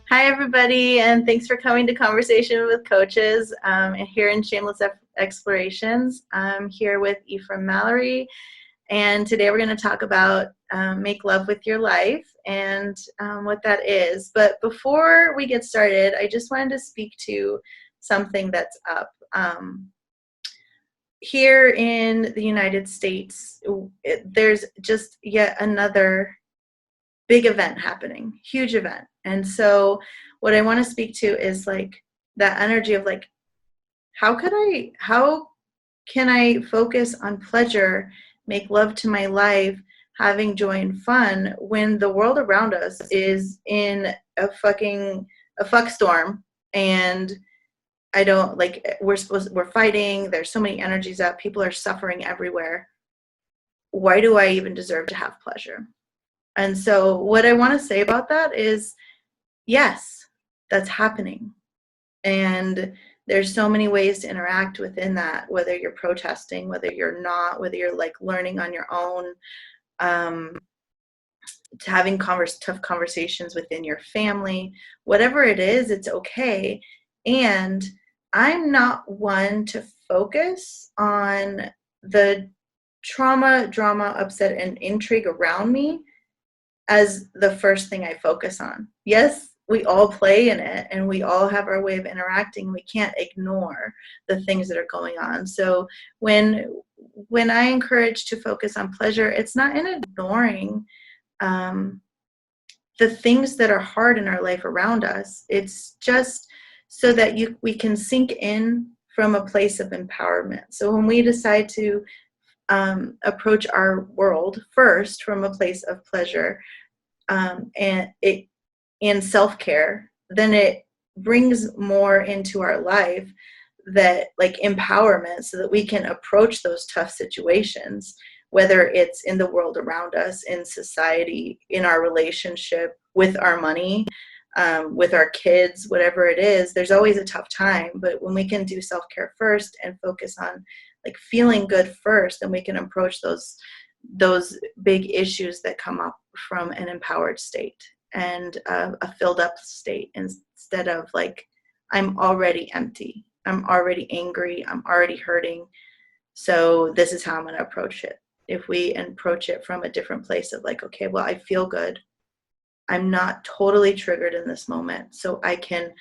Hi, everybody, and thanks for coming to Conversation with Coaches here in Shameless Explorations. I'm here with Ephraim Mallory, and today we're going to talk about make love with your life and what that is. But before we get started, I just wanted to speak to something that's up. Here in the United States, there's just yet another big event happening, huge event. And so what I want to speak to is like that energy of like, how can I focus on pleasure, make love to my life, having joy and fun when the world around us is in a fuck storm, and I don't like, we're fighting, there's so many energies up, people are suffering everywhere. Why do I even deserve to have pleasure? And so what I want to say about that is, yes, that's happening. And there's so many ways to interact within that, whether you're protesting, whether you're not, whether you're like learning on your own, to having tough conversations within your family, whatever it is, it's okay. And I'm not one to focus on the trauma, drama, upset, and intrigue around me as the first thing I focus on. Yes, we all play in it and we all have our way of interacting. We can't ignore the things that are going on. So when I encourage to focus on pleasure, it's not in ignoring the things that are hard in our life around us. It's just so that we can sink in from a place of empowerment. So when we decide to approach our world first from a place of pleasure and self-care, then it brings more into our life that like empowerment, so that we can approach those tough situations, whether it's in the world around us, in society, in our relationship, with our money, with our kids, whatever it is. There's always a tough time, but when we can do self-care first and focus on like feeling good first, then we can approach those big issues that come up from an empowered state and a filled up state, instead of like, I'm already empty, I'm already angry, I'm already hurting, so this is how I'm going to approach it. If we approach it from a different place of like, okay, well, I feel good, I'm not totally triggered in this moment, so I can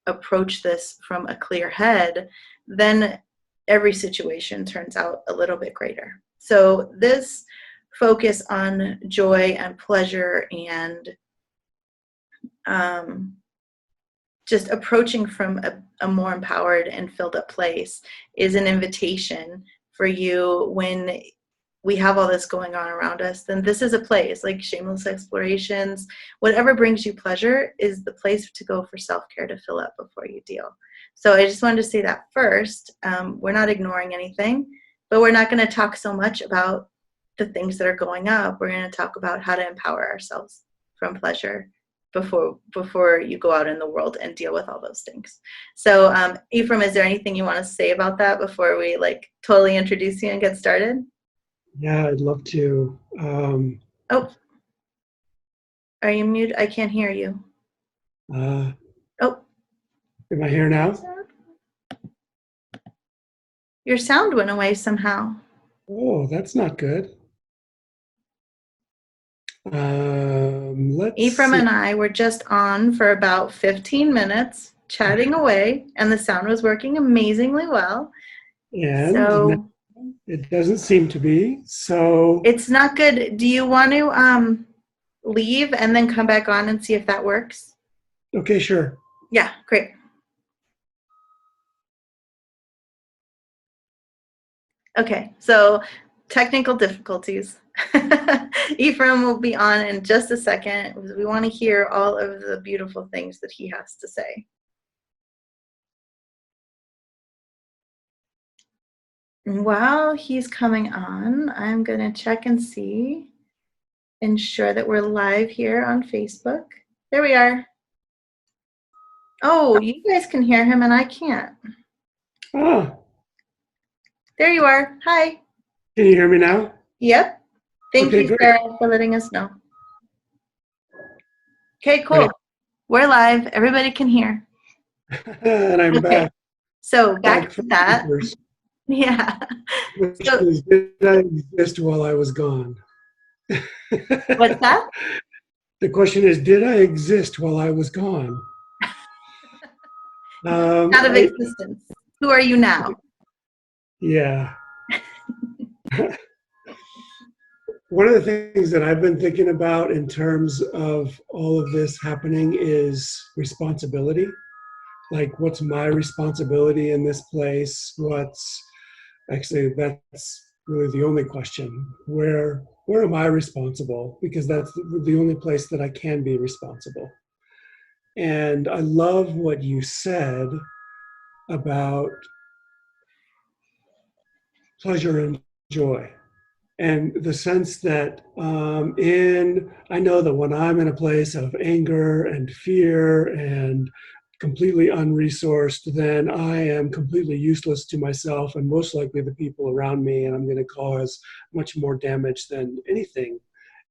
approach this from a clear head, then every situation turns out a little bit greater. So this focus on joy and pleasure and just approaching from a more empowered and filled up place is an invitation for you. When we have all this going on around us, then this is a place like Shameless Explorations. Whatever brings you pleasure is the place to go for self-care, to fill up before you deal. So I just wanted to say that first. We're not ignoring anything, but we're not going to talk so much about the things that are going up. We're going to talk about how to empower ourselves from pleasure before you go out in the world and deal with all those things. So Ephraim, is there anything you want to say about that before we like totally introduce you and get started? Yeah, I'd love to. Oh, are you muted? I can't hear you. Oh, am I here now? Your sound went away somehow. Oh, that's not good. Ephraim See. and I were just on for about 15 minutes chatting away, and the sound was working amazingly well. And so it doesn't seem to be. So it's not good. Do you want to leave and then come back on and see if that works? Okay, sure. Yeah, great. Okay, so technical difficulties. Ephraim will be on in just a second. We want to hear all of the beautiful things that he has to say. While he's coming on, I'm going to check and see, ensure that we're live here on Facebook. There we are. Oh, you guys can hear him and I can't. Oh. There you are. Hi. Can you hear me now? Yep. Thank you, great. Sarah, for letting us know. Okay, cool. Great. We're live. Everybody can hear. And I'm Okay. back, So back back to from that. first. Yeah. The question So is, did I exist while I was gone? what's that? The question is, did I exist while I was gone? Out of I existence. Who are you now? yeah. One of the things that I've been thinking about in terms of all of this happening is responsibility. Like, what's my responsibility in this place? What's actually, that's really the only question. Where am I responsible? Because that's the only place that I can be responsible. And I love what you said about pleasure and joy, and the sense that I know that when I'm in a place of anger and fear and completely unresourced, then I am completely useless to myself and most likely the people around me, and I'm going to cause much more damage than anything.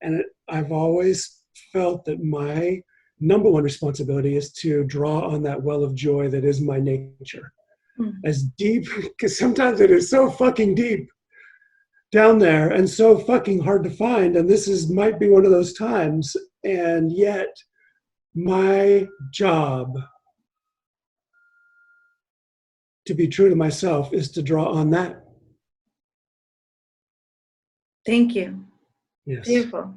And I've always felt that my number one responsibility is to draw on that well of joy that is my nature. Hmm. As deep, because sometimes it is so fucking deep down there and so fucking hard to find. And this is might be one of those times. And yet, my job to be true to myself is to draw on that. Thank you. Yes. Beautiful.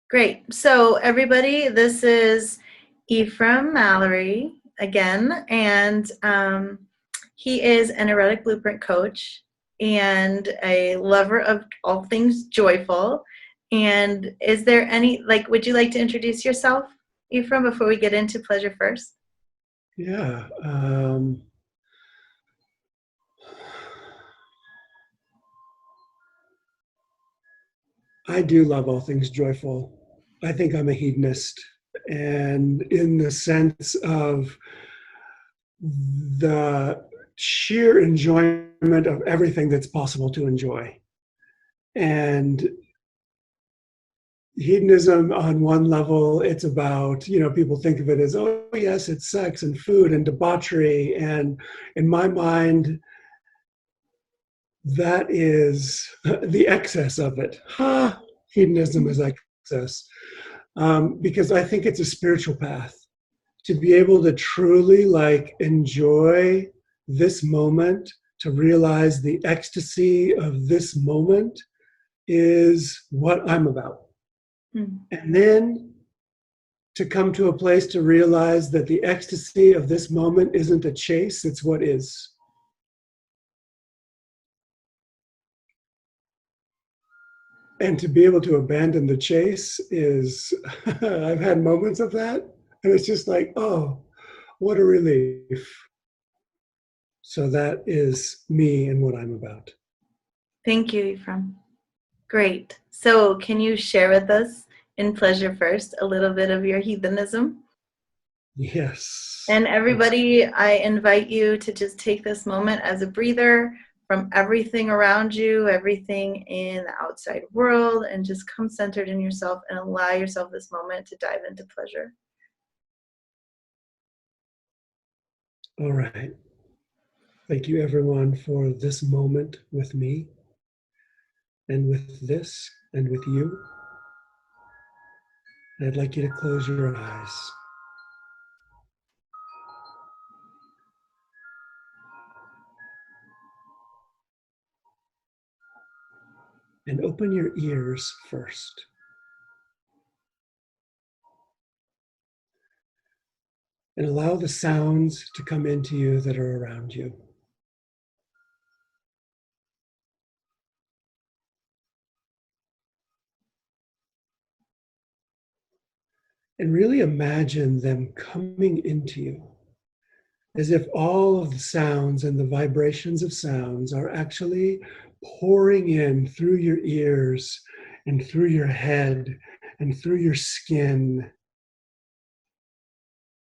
Great. So, everybody, this is Ephraim Mallory again, and he is an erotic blueprint coach and a lover of all things joyful. And is there any, would you like to introduce yourself, Ephraim, before we get into pleasure first? Yeah. I do love all things joyful. I think I'm a hedonist, and in the sense of the sheer enjoyment of everything that's possible to enjoy. And hedonism on one level, it's about, people think of it as, oh yes, it's sex and food and debauchery. And in my mind, that is the excess of it. Hedonism is excess. Because I think it's a spiritual path to be able to truly enjoy this moment, to realize the ecstasy of this moment is what I'm about. Hmm. And then to come to a place to realize that the ecstasy of this moment isn't a chase, it's what is. And to be able to abandon the chase is, I've had moments of that, and it's just like, oh, what a relief. So that is me and what I'm about. Thank you, Ephraim. Great. So, can you share with us in Pleasure First a little bit of your heathenism? Yes. And everybody, I invite you to just take this moment as a breather from everything around you, everything in the outside world, and just come centered in yourself and allow yourself this moment to dive into pleasure. All right. Thank you, everyone, for this moment with me and with this and with you. I'd like you to close your eyes. And open your ears first. And allow the sounds to come into you that are around you. And really imagine them coming into you as if all of the sounds and the vibrations of sounds are actually pouring in through your ears and through your head and through your skin.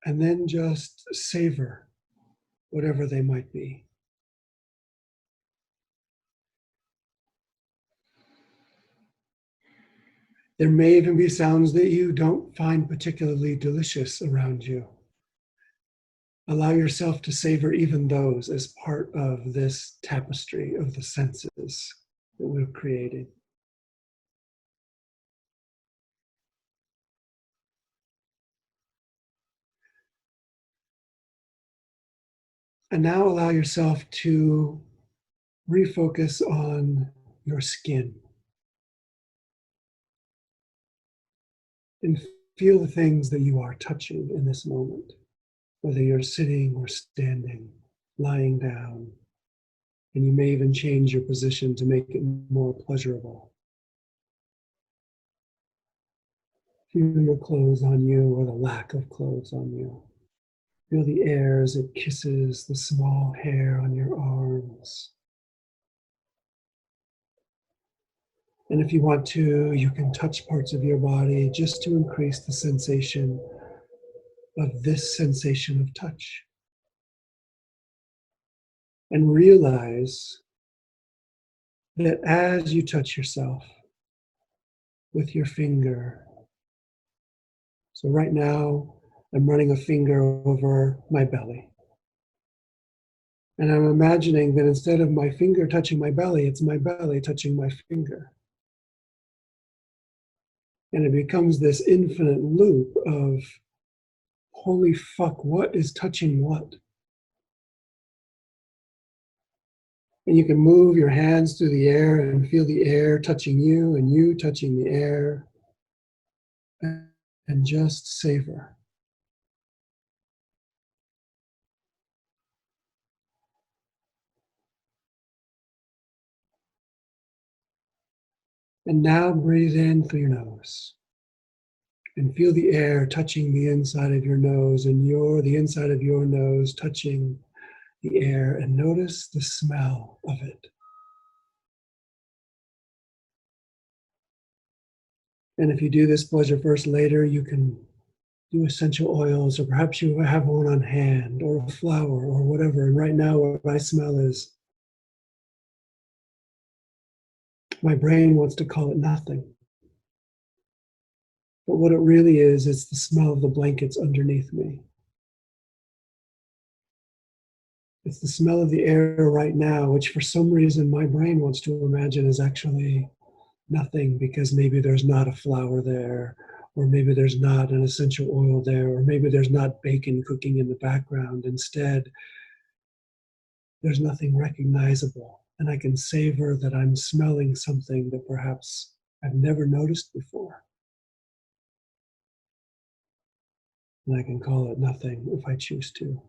And then just savor whatever they might be. There may even be sounds that you don't find particularly delicious around you. Allow yourself to savor even those as part of this tapestry of the senses that we've created. And now allow yourself to refocus on your skin and feel the things that you are touching in this moment, whether you're sitting or standing, lying down, and you may even change your position to make it more pleasurable. Feel your clothes on you or the lack of clothes on you. Feel the air as it kisses the small hair on your arms. And if you want to, you can touch parts of your body just to increase the sensation of this sensation of touch. And realize that as you touch yourself with your finger, so right now I'm running a finger over my belly. And I'm imagining that instead of my finger touching my belly, it's my belly touching my finger. And it becomes this infinite loop of, holy fuck, what is touching what? And you can move your hands through the air and feel the air touching you and you touching the air. And just savor. And now breathe in through your nose. And feel the air touching the inside of your nose and the inside of your nose touching the air, and notice the smell of it. And if you do this pleasure first later, you can do essential oils, or perhaps you have one on hand, or a flower, or whatever. And right now, what I smell is, my brain wants to call it nothing. But what it really is, it's the smell of the blankets underneath me. It's the smell of the air right now, which for some reason my brain wants to imagine is actually nothing, because maybe there's not a flower there, or maybe there's not an essential oil there, or maybe there's not bacon cooking in the background. Instead, there's nothing recognizable, and I can savor that I'm smelling something that perhaps I've never noticed before. And I can call it nothing if I choose to.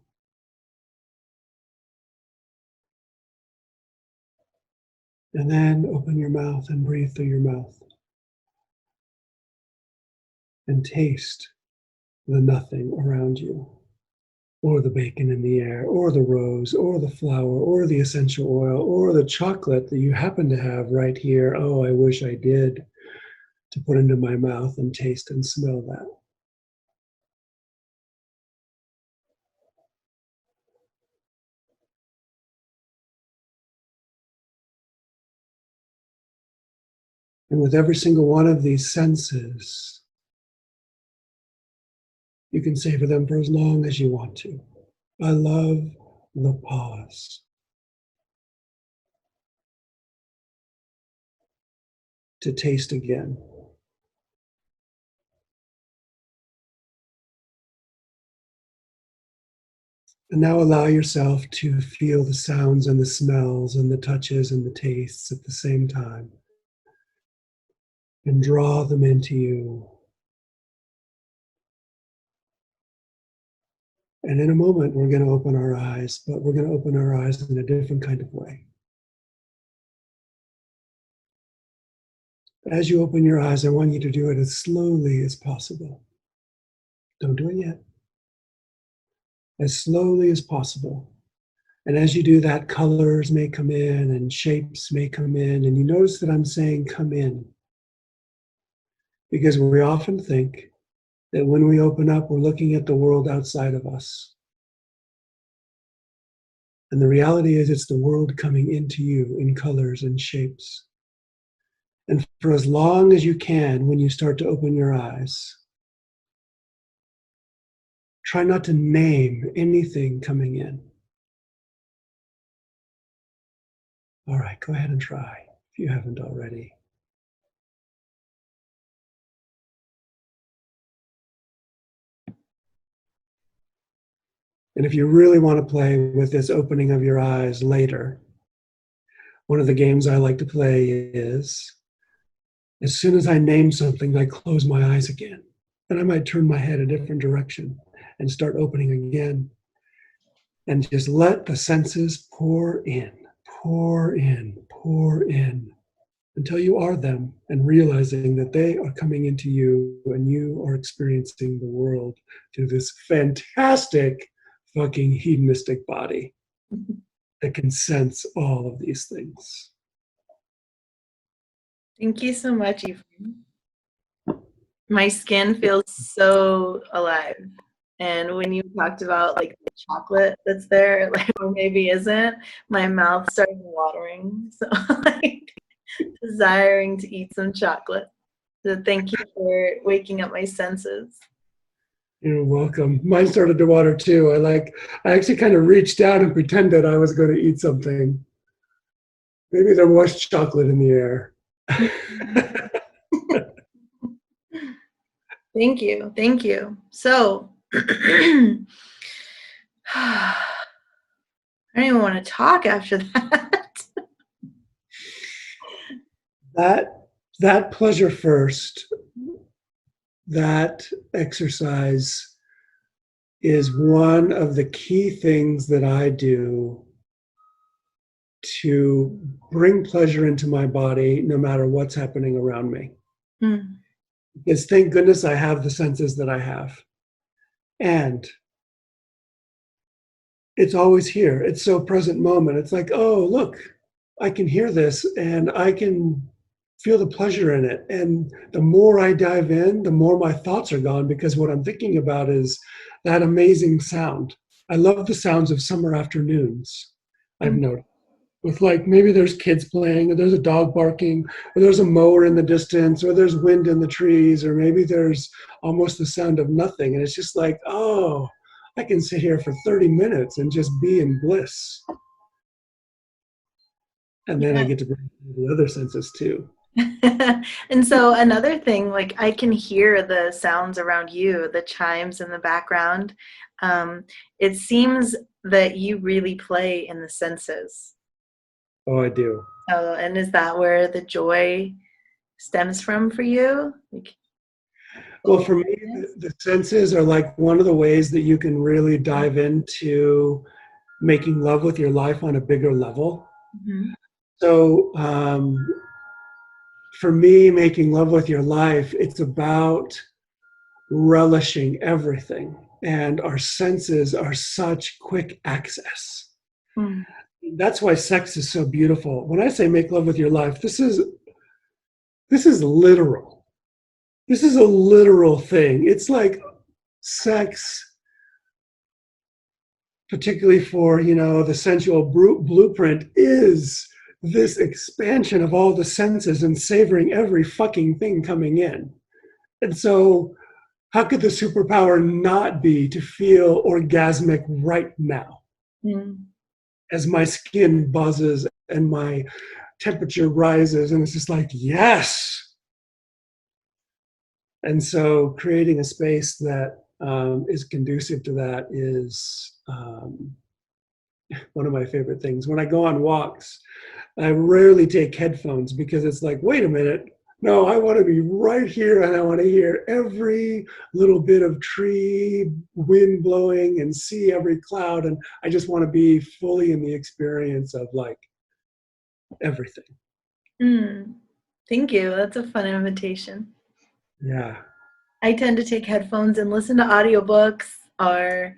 And then open your mouth and breathe through your mouth. And taste the nothing around you, or the bacon in the air, or the rose, or the flower, or the essential oil, or the chocolate that you happen to have right here. Oh, I wish I did, to put into my mouth and taste and smell that. And with every single one of these senses, you can savor them for as long as you want to. I love the pause. To taste again. And now allow yourself to feel the sounds and the smells and the touches and the tastes at the same time. And draw them into you. And in a moment, we're going to open our eyes, but we're going to open our eyes in a different kind of way. As you open your eyes, I want you to do it as slowly as possible. Don't do it yet. As slowly as possible. And as you do that, colors may come in and shapes may come in. And you notice that I'm saying come in. Because we often think that when we open up, we're looking at the world outside of us. And the reality is it's the world coming into you in colors and shapes. And for as long as you can, when you start to open your eyes, try not to name anything coming in. All right, go ahead and try if you haven't already. And if you really want to play with this opening of your eyes later, one of the games I like to play is, as soon as I name something, I close my eyes again. And I might turn my head a different direction and start opening again. And just let the senses pour in, pour in, pour in, until you are them and realizing that they are coming into you and you are experiencing the world through this fantastic fucking hedonistic body that can sense all of these things. Thank you so much, Ephraim. My skin feels so alive. And when you talked about like the chocolate that's there, like or maybe isn't, my mouth started watering. So like desiring to eat some chocolate. So thank you for waking up my senses. You're welcome. Mine started to water too. I actually kind of reached down and pretended I was going to eat something. Maybe there was chocolate in the air. Thank you. Thank you. So I don't even want to talk after that. That pleasure first, that exercise is one of the key things that I do to bring pleasure into my body no matter what's happening around me. Mm. Because thank goodness I have the senses that I have. And it's always here. It's so present moment. It's like, oh, look, I can hear this and I can feel the pleasure in it. And the more I dive in, the more my thoughts are gone because what I'm thinking about is that amazing sound. I love the sounds of summer afternoons, I've noticed. With like maybe there's kids playing, or there's a dog barking, or there's a mower in the distance, or there's wind in the trees, or maybe there's almost the sound of nothing. And it's just like, oh, I can sit here for 30 minutes and just be in bliss. And then I get to bring the other senses too. And so another thing, like I can hear the sounds around you, the chimes in the background. It seems that you really play in the senses. Oh, I do. Oh, and is that where the joy stems from for you? Like, well, for me, the senses are like one of the ways that you can really dive into making love with your life on a bigger level. Mm-hmm. So for me, making love with your life, it's about relishing everything. And our senses are such quick access. Mm. That's why sex is so beautiful. When I say make love with your life, this is literal. This is a literal thing. It's like sex, particularly for, the sensual blueprint, is this expansion of all the senses and savoring every fucking thing coming in. And so how could the superpower not be to feel orgasmic right now? Mm. As my skin buzzes and my temperature rises, and it's just like, yes. And so creating a space that is conducive to that is one of my favorite things. When I go on walks, I rarely take headphones because it's like, wait a minute, no, I want to be right here and I want to hear every little bit of tree, wind blowing, and see every cloud. And I just want to be fully in the experience of like everything. Mm. Thank you. That's a fun invitation. Yeah. I tend to take headphones and listen to audiobooks or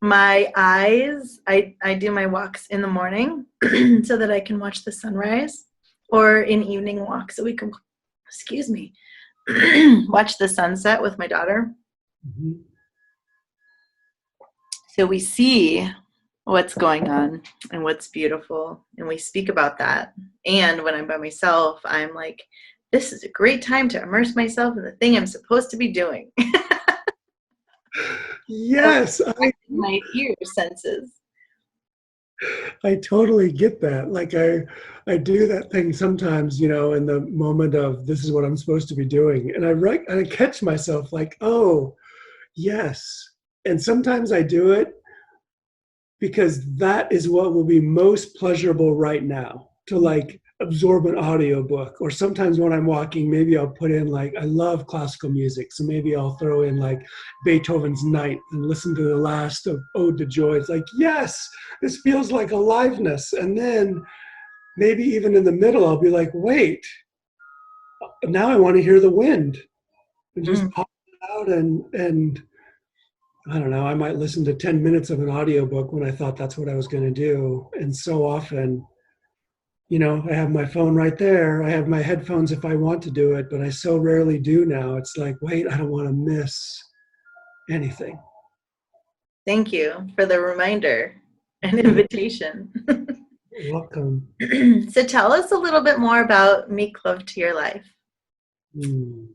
my eyes. I do my walks in the morning so that I can watch the sunrise or in evening walks so we can, excuse me, watch the sunset with my daughter. Mm-hmm. So we see what's going on and what's beautiful. And we speak about that. And when I'm by myself, I'm like, this is a great time to immerse myself in the thing I'm supposed to be doing. So Yes, my ear senses. I totally get that. Like I do that thing sometimes, in the moment of this is what I'm supposed to be doing. And I catch myself like, oh, yes. And sometimes I do it because that is what will be most pleasurable right now to like absorb an audiobook. Or sometimes when I'm walking, maybe I'll put in like, I love classical music. So maybe I'll throw in like Beethoven's Ninth and listen to the last of Ode to Joy. It's like, yes, this feels like aliveness. And then maybe even in the middle, I'll be like, wait, now I want to hear the wind, and just Mm. pop it out and I don't know, I might listen to 10 minutes of an audiobook when I thought that's what I was going to do. And so often, I have my phone right there. I have my headphones if I want to do it, but I so rarely do now. It's like, wait, I don't want to miss anything. Thank you for the reminder and You're invitation. welcome. So tell us a little bit more about Make Love to Your Life. Hmm.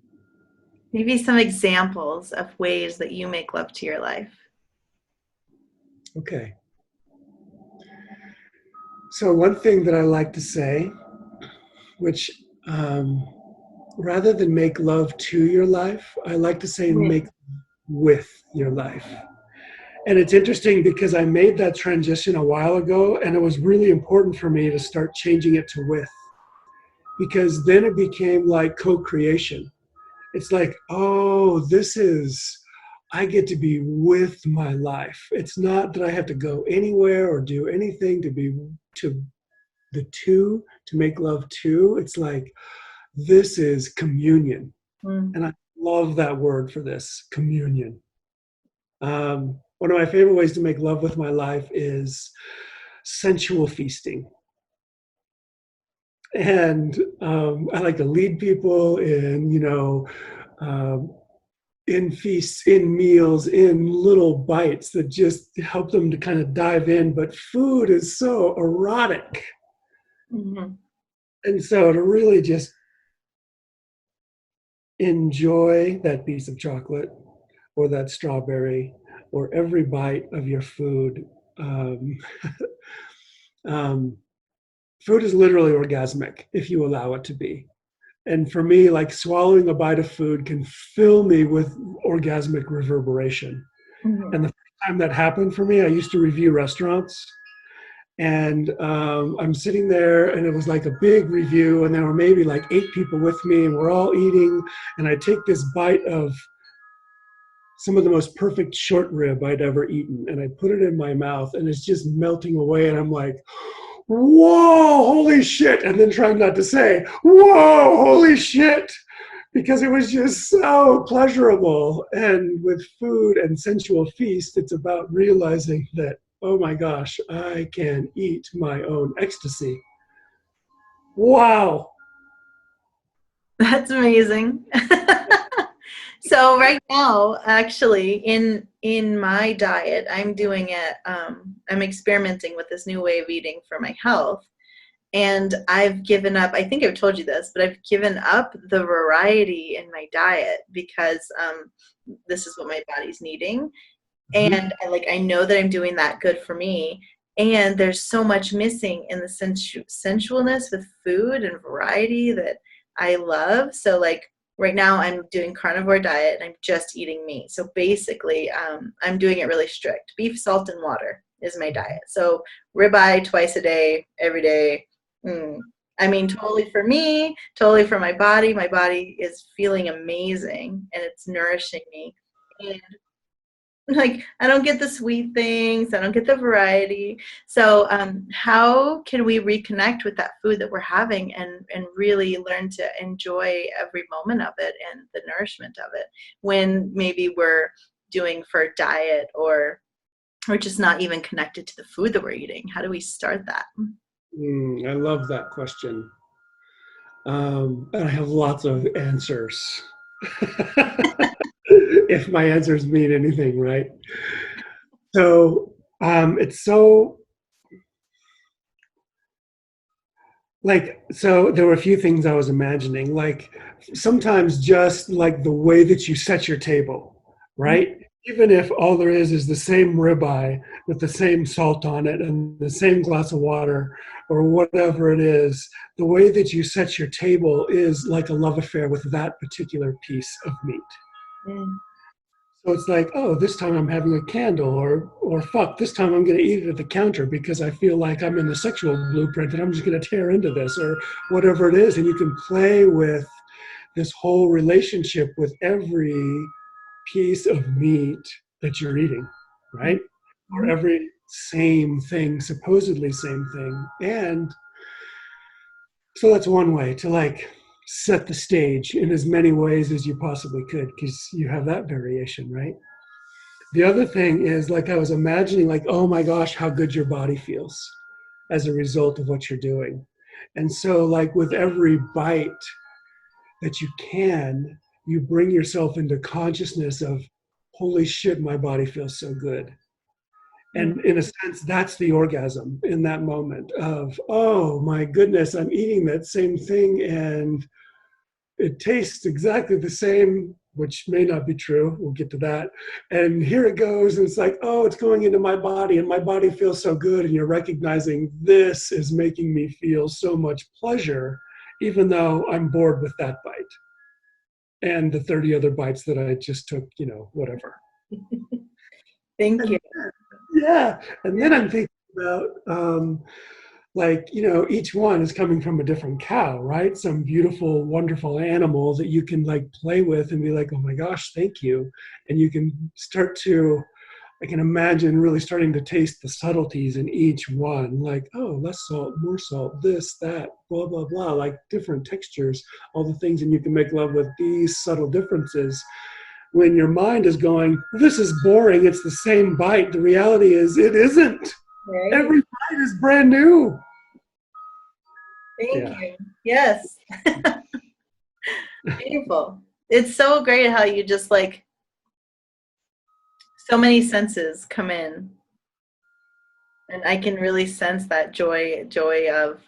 Maybe some examples of ways that you make love to your life. Okay. So, one thing that I like to say, which rather than make love to your life, I like to say With. make with your life. And it's interesting because I made that transition a while ago, and it was really important for me to start changing it to with, because then it became like co creation. It's like, oh, I get to be with my life. It's not that I have to go anywhere or do anything to be to the two, to make love to. It's like, this is communion. Mm. And I love that word for this, communion. One of my favorite ways to make love with my life is sensual feasting. And I like to lead people um, in feasts, in meals, in little bites that just help them to kind of dive in. But food is so erotic. Mhm. And so to really just enjoy that piece of chocolate or that strawberry or every bite of your food. Um, um, Food is literally orgasmic if you allow it to be. And for me, like swallowing a bite of food can fill me with orgasmic reverberation. Mhm. And the first time that happened for me, I used to review restaurants. And I'm sitting there, and it was like a big review, and there were maybe like 8 people with me, and we're all eating. And I take this bite of some of the most perfect short rib I'd ever eaten, and I put it in my mouth, and it's just melting away. And I'm like, whoa, holy shit. And then trying not to say, whoa, holy shit, because it was just so pleasurable. And with food and sensual feast, it's about realizing that, oh my gosh, I can eat my own ecstasy. Wow. That's amazing. So right now, actually, in my diet, I'm doing it. I'm experimenting with this new way of eating for my health, and I've given up. I think I've told you this, but I've given up the variety in my diet because this is what my body's needing. Mhm. And I know that I'm doing that good for me. And there's so much missing in the sensualness with food and variety that I love. So right now I'm doing carnivore diet and I'm just eating meat. So basically, I'm doing it really strict. Beef, salt, and water is my diet. So ribeye twice a day, every day. Mm. I mean, totally for me, totally for my body. My body is feeling amazing and it's nourishing me. And I don't get the sweet things, I don't get the variety. So how can we reconnect with that food that we're having and really learn to enjoy every moment of it and the nourishment of it when maybe we're doing for diet or just not even connected to the food that we're eating? How do we start that? I love that question. And I have lots of answers. If my answers mean anything, right? So It's so like, so there were a few things I was imagining, like sometimes just like the way that you set your table, right? Even if all there is the same ribeye with the same salt on it and the same glass of water or whatever it is, the way that you set your table is like a love affair with that particular piece of meat. Mm. So it's like, oh, this time I'm having a candle, or fuck, this time I'm going to eat it at the counter because I feel like I'm in the sexual blueprint and I'm just going to tear into this, or whatever it is. And you can play with this whole relationship with every piece of meat that you're eating, right? Or Mhm. every same thing, supposedly same thing. And so that's one way to like set the stage in as many ways as you possibly could, because you have that variation, right? The other thing is like I was imagining like, oh my gosh, how good your body feels as a result of what you're doing. And so like with every bite that you can, you bring yourself into consciousness of, holy shit, my body feels so good. Mm. And in a sense, that's the orgasm in that moment of, oh my goodness, I'm eating that same thing and it tastes exactly the same, which may not be true. We'll get to that. And here it goes. And it's like, oh, it's going into my body and my body feels so good. And you're recognizing this is making me feel so much pleasure, even though I'm bored with that bite and the 30 other bites that I just took, whatever. Thank you. And yeah. And then Yeah. I'm thinking about, like, each one is coming from a different cow, right? Some beautiful, wonderful animal that you can like play with and be like, oh my gosh, thank you. And you can start to, I can imagine really starting to taste the subtleties in each one, like, oh, less salt, more salt, this, that, blah, blah, blah, like different textures, all the things. And you can make love with these subtle differences. When your mind is going, this is boring, it's the same bite. The reality is it isn't. Right. Every bite is brand new. Thank Yeah. you. Yes. Beautiful. It's so great how you just like so many senses come in, and I can really sense that joy of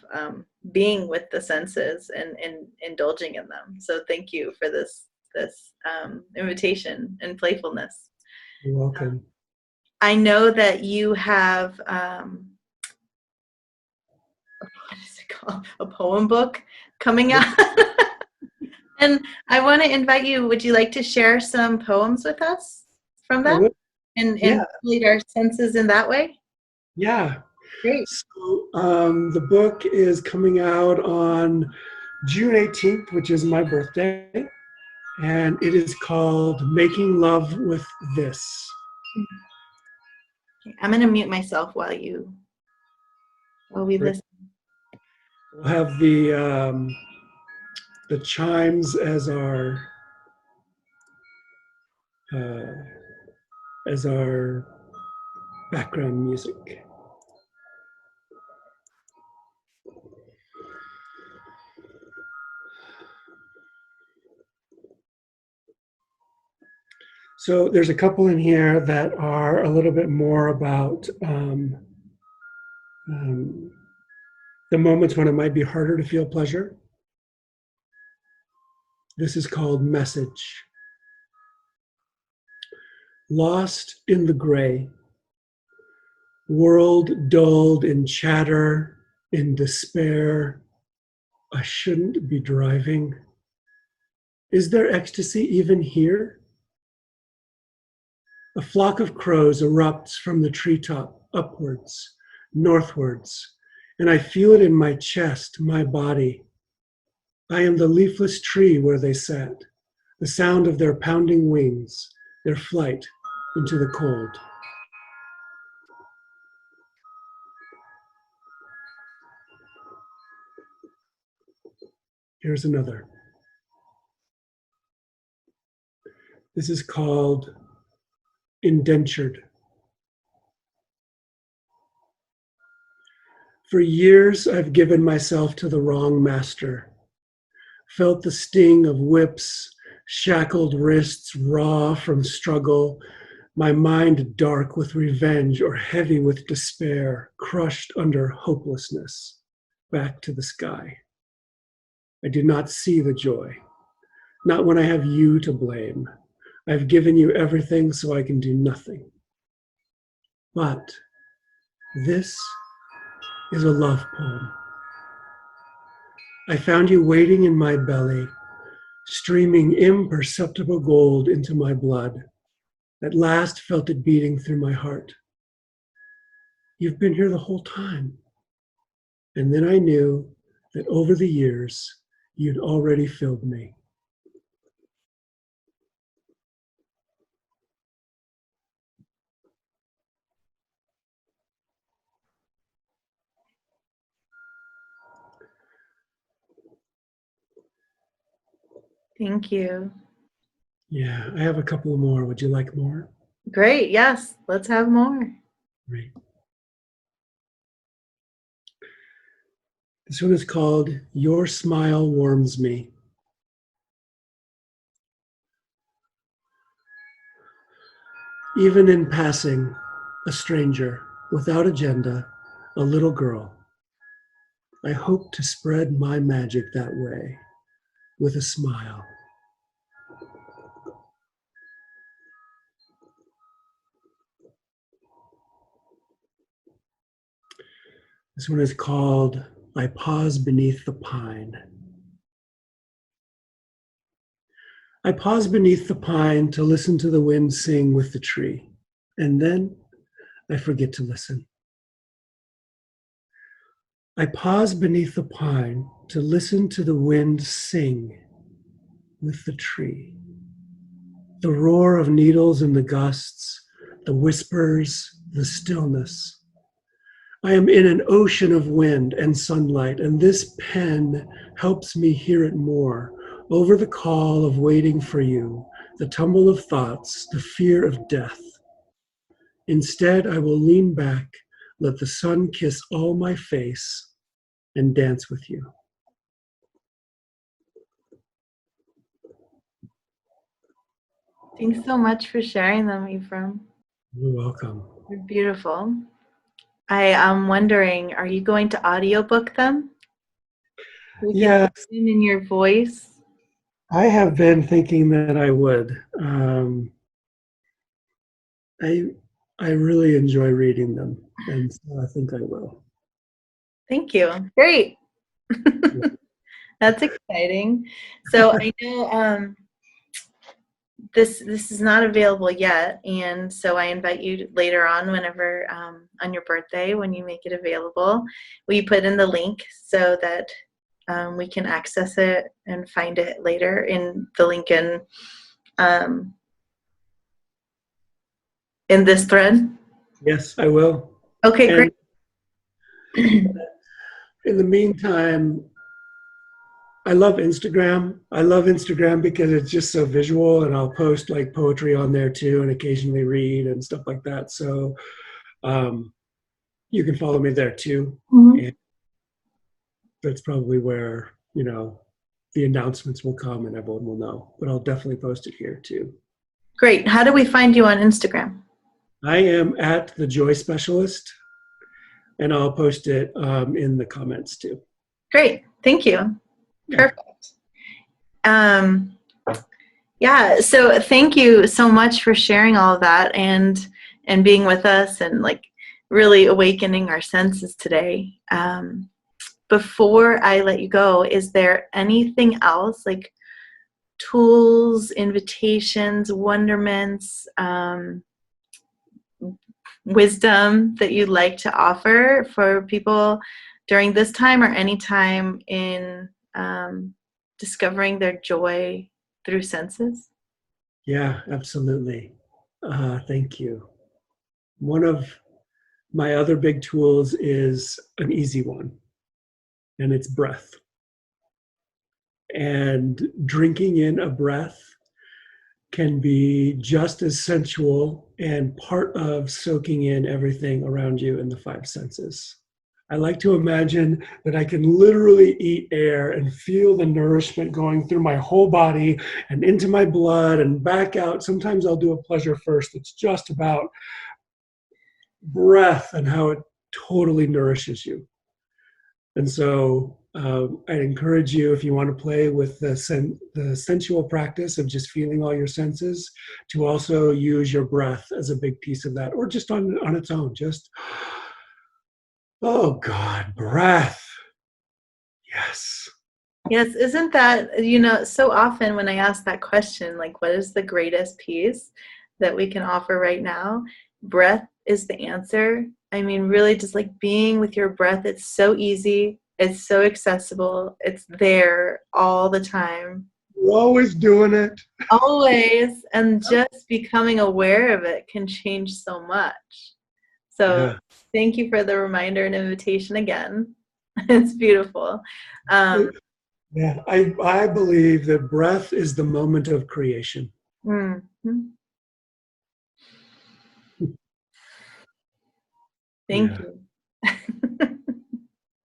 being with the senses and indulging in them. So thank you for this invitation and playfulness. You're welcome. I know that you have what is it called? A poem book coming out. And I want to invite you, would you like to share some poems with us from I that would. and Yeah, lead our senses in that way? yeah. Great. So the book is coming out on June 18th, which is my birthday, and it is called Making Love with This. Okay, I'm going to mute myself while we Great. listen. We'll have the chimes uh, as our background music. So there's a couple in here that are a little bit more about um, the moments when it might be harder to feel pleasure. This is called Message. Lost in the gray, world dulled in chatter, in despair. I shouldn't be driving. Is there ecstasy even here? A flock of crows erupts from the treetop upwards, northwards, and I feel it in my chest, my body. I am the leafless tree where they sat, the sound of their pounding wings, their flight into the cold. Here's another. This is called Indentured. For years, I've given myself to the wrong master, felt the sting of whips, shackled wrists raw from struggle, my mind dark with revenge or heavy with despair, crushed under hopelessness, back to the sky. I do not see the joy, not when I have you to blame. I've given you everything so I can do nothing. But this is a love poem. I found you waiting in my belly, streaming imperceptible gold into my blood. At last felt it beating through my heart. You've been here the whole time. And then I knew that over the years, you'd already filled me. Thank you. Yeah, I have a couple more. Would you like more? Great. Yes. Let's have more. Great. This one is called Your Smile Warms Me. Even in passing, a stranger, without agenda, a little girl, I hope to spread my magic that way, with a smile. This one is called I Pause Beneath the Pine. I pause beneath the pine to listen to the wind sing with the tree, and then I forget to listen. I pause beneath the pine to listen to the wind sing with the tree. The roar of needles in the gusts, the whispers, the stillness. I am in an ocean of wind and sunlight, and this pen helps me hear it more. Over the call of waiting for you, the tumble of thoughts, the fear of death. Instead, I will lean back, let the sun kiss all my face, and dance with you. Thanks so much for sharing them, Ephraim. You're welcome. They're beautiful. I am wondering, are you going to audiobook them? We can Yeah, listen in your voice. I have been thinking that I would. I really enjoy reading them, and so I think I will. Thank you. Great. That's exciting. So I know this is not available yet, and so I invite you later on, whenever on your birthday, when you make it available, we put in the link so that we can access it and find it later in the link in this thread. Yes, I will. Okay, great. And in the meantime, I love Instagram. I love Instagram because it's just so visual, and I'll post like poetry on there too, and occasionally read and stuff like that. So you can follow me there too. Mhm. And that's probably where, the announcements will come and everyone will know. But I'll definitely post it here too. Great. How do we find you on Instagram? I am at the Joy Specialist, and I'll post it in the comments too. Great. Thank you. Yeah. Perfect. Yeah, so thank you so much for sharing all of that and being with us and like really awakening our senses today. Before I let you go, is there anything else, like tools, invitations, wonderments, wisdom that you'd like to offer for people during this time or any time in discovering their joy through senses? Yeah, absolutely. Thank you. One of my other big tools is an easy one, and it's breath. And drinking in a breath can be just as sensual and part of soaking in everything around you in the five senses. I like to imagine that I can literally eat air and feel the nourishment going through my whole body and into my blood and back out. Sometimes I'll do a pleasure first. It's just about breath and how it totally nourishes you. And so I'd encourage you, if you want to play with the sensual practice of just feeling all your senses, to also use your breath as a big piece of that, or just on its own. Just, oh God, breath. Yes. Yes, isn't that, so often when I ask that question, like, what is the greatest piece that we can offer right now? Breath is the answer. I mean, really just like being with your breath, it's so easy, it's so accessible, it's there all the time, We're always doing it. always, and just becoming aware of it can change so much. So Yeah. thank you for the reminder and invitation again. It's beautiful. Um, Yeah. I believe that breath is the moment of creation. mhm. Thank Yeah. you.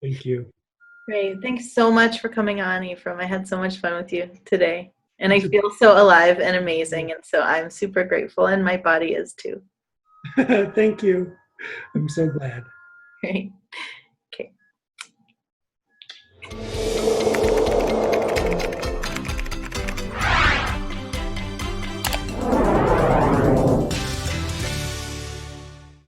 Thank you. Great. Thanks so much for coming on, Ephraim. I had so much fun with you today. And I It's feel so alive and amazing. And so I'm super grateful, and my body is too. Thank you. I'm so glad. Great.